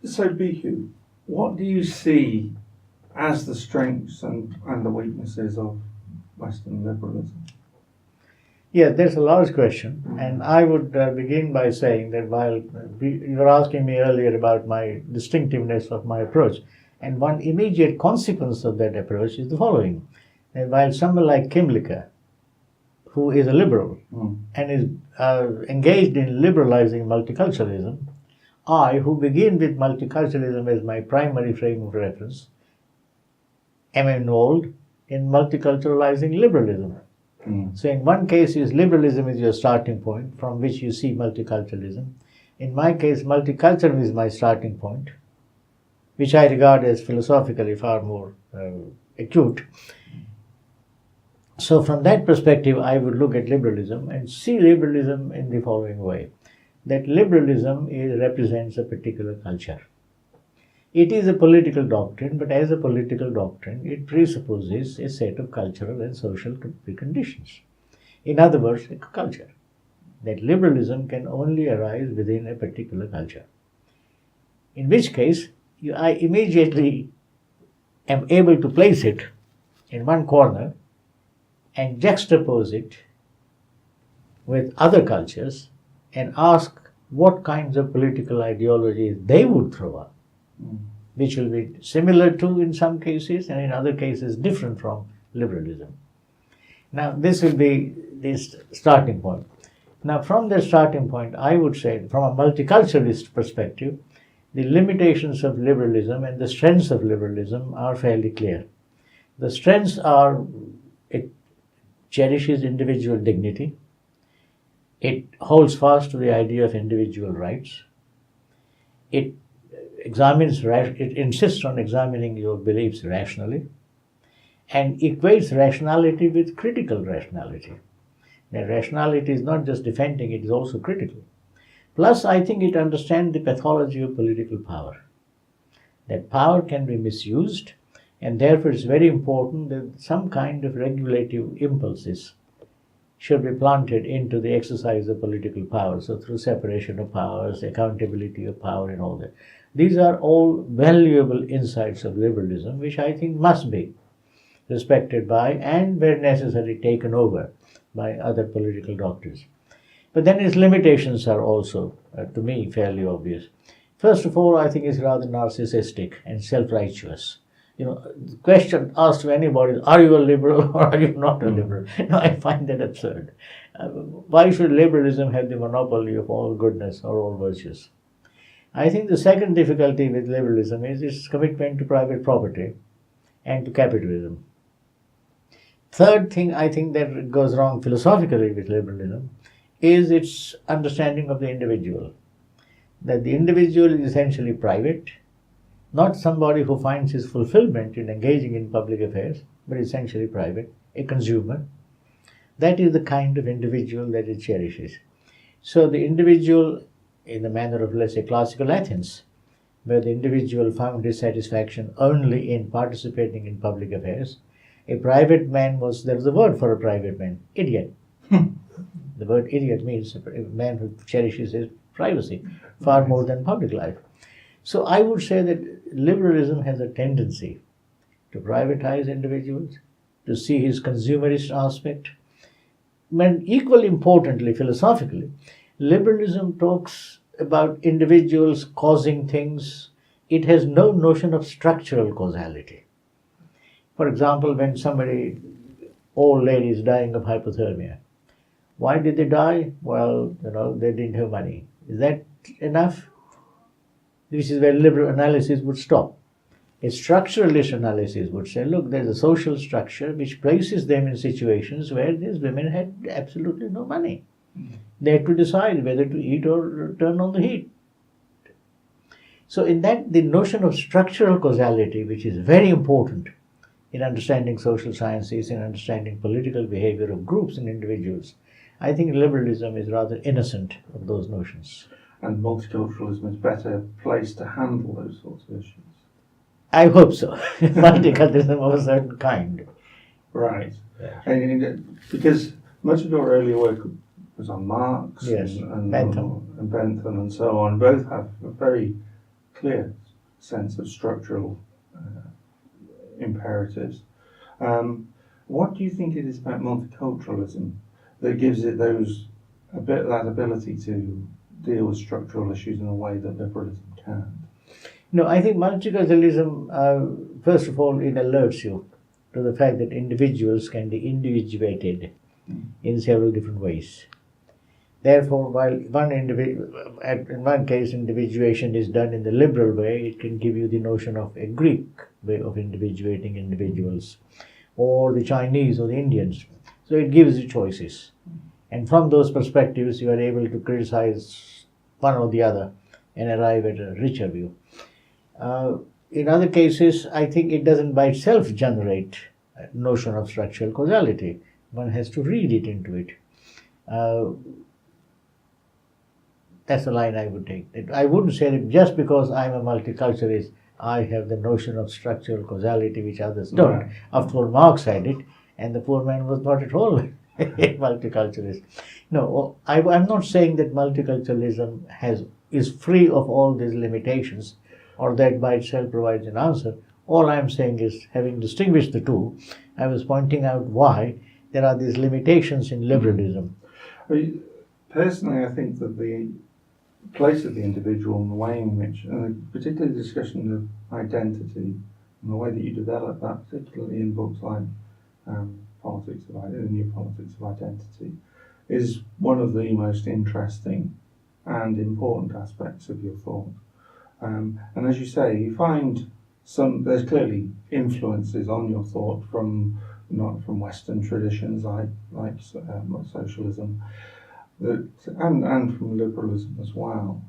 So, Bhikhu, what do you see as the strengths and the weaknesses of Western liberalism? Yeah, that's a large question, and I would begin by saying that while you were asking me earlier about my distinctiveness of my approach, and one immediate consequence of that approach is the following. And while someone like Kimlicka, who is a liberal and is engaged in liberalizing multiculturalism, I, who begin with multiculturalism as my primary frame of reference, am involved in multiculturalizing liberalism. So in one case, liberalism is your starting point from which you see multiculturalism. In my case, multiculturalism is my starting point, which I regard as philosophically far more acute. So from that perspective, I would look at liberalism and see liberalism in the following way, that liberalism represents a particular culture. It is a political doctrine, but as a political doctrine, it presupposes a set of cultural and social preconditions. In other words, a culture. That liberalism can only arise within a particular culture. In which case, I immediately am able to place it in one corner and juxtapose it with other cultures and ask what kinds of political ideologies they would throw up, which will be similar to in some cases and in other cases different from liberalism. Now this will be this starting point. Now from the starting point, I would say from a multiculturalist perspective, the limitations of liberalism and the strengths of liberalism are fairly clear. The strengths are it cherishes individual dignity, it holds fast to the idea of individual rights, it insists on examining your beliefs rationally, and equates rationality with critical rationality. Now, rationality is not just defending, it is also critical. Plus, I think it understands the pathology of political power, that power can be misused, and therefore it's very important that some kind of regulative impulses should be planted into the exercise of political power. So through separation of powers, accountability of power and all that. These are all valuable insights of liberalism, which I think must be respected by and where necessary taken over by other political doctrines. But then its limitations are also, to me, fairly obvious. First of all, I think it's rather narcissistic and self-righteous. The question asked to anybody is, are you a liberal or are you not a liberal? No, I find that absurd. Why should liberalism have the monopoly of all goodness or all virtues? I think the second difficulty with liberalism is its commitment to private property and to capitalism. Third thing I think that goes wrong philosophically with liberalism is its understanding of the individual. That the individual is essentially private, not somebody who finds his fulfillment in engaging in public affairs, but essentially private, a consumer. That is the kind of individual that it cherishes. So the individual, in the manner of, let's say, classical Athens, where the individual found his satisfaction only in participating in public affairs, a private man there was a word for a private man, idiot. The word idiot means a man who cherishes his privacy far more than public life. So I would say that liberalism has a tendency to privatize individuals, to see his consumerist aspect. But equally importantly, philosophically, liberalism talks about individuals causing things. It has no notion of structural causality. For example, when old lady is dying of hypothermia, why did they die? Well, they didn't have money. Is that enough? This is where liberal analysis would stop. A structuralist analysis would say, look, there's a social structure which places them in situations where these women had absolutely no money. They had to decide whether to eat or turn on the heat. So in that, the notion of structural causality, which is very important in understanding social sciences, in understanding political behavior of groups and individuals, I think liberalism is rather innocent of those notions. And multiculturalism is better placed to handle those sorts of issues. I hope so. Multiculturalism of a certain kind. Right. Yeah. And because much of your earlier work was on Marx yes. and Bentham and so on. Both have a very clear sense of structural imperatives. What do you think it is about multiculturalism that gives it that ability to deal with structural issues in a way that liberalism can? No, I think multiculturalism, first of all, it alerts you to the fact that individuals can be individuated in several different ways. Therefore, while in one case individuation is done in the liberal way, it can give you the notion of a Greek way of individuating individuals, or the Chinese or the Indians. So it gives you choices. And from those perspectives, you are able to criticize one or the other and arrive at a richer view. In other cases, I think it doesn't by itself generate a notion of structural causality. One has to read it into it. That's the line I would take. I wouldn't say that just because I'm a multiculturalist, I have the notion of structural causality which others don't. Right. After all, Marx had it, and the poor man was not at all a multiculturalist. No, I'm not saying that multiculturalism is free of all these limitations, or that by itself provides an answer. All I'm saying is, having distinguished the two, I was pointing out why there are these limitations in liberalism. Personally, I think that the place of the individual and the way in which, and particularly the discussion of identity and the way that you develop that, particularly in books like The New Politics of Identity, is one of the most interesting and important aspects of your thought. And as you say, you find there's clearly influences on your thought from Western traditions like socialism, and from liberalism as well.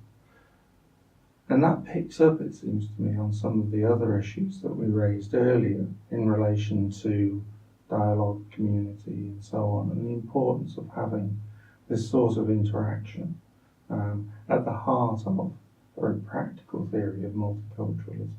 And that picks up, it seems to me, on some of the other issues that we raised earlier in relation to dialogue, community, and so on, and the importance of having this sort of interaction at the heart of a very practical theory of multiculturalism.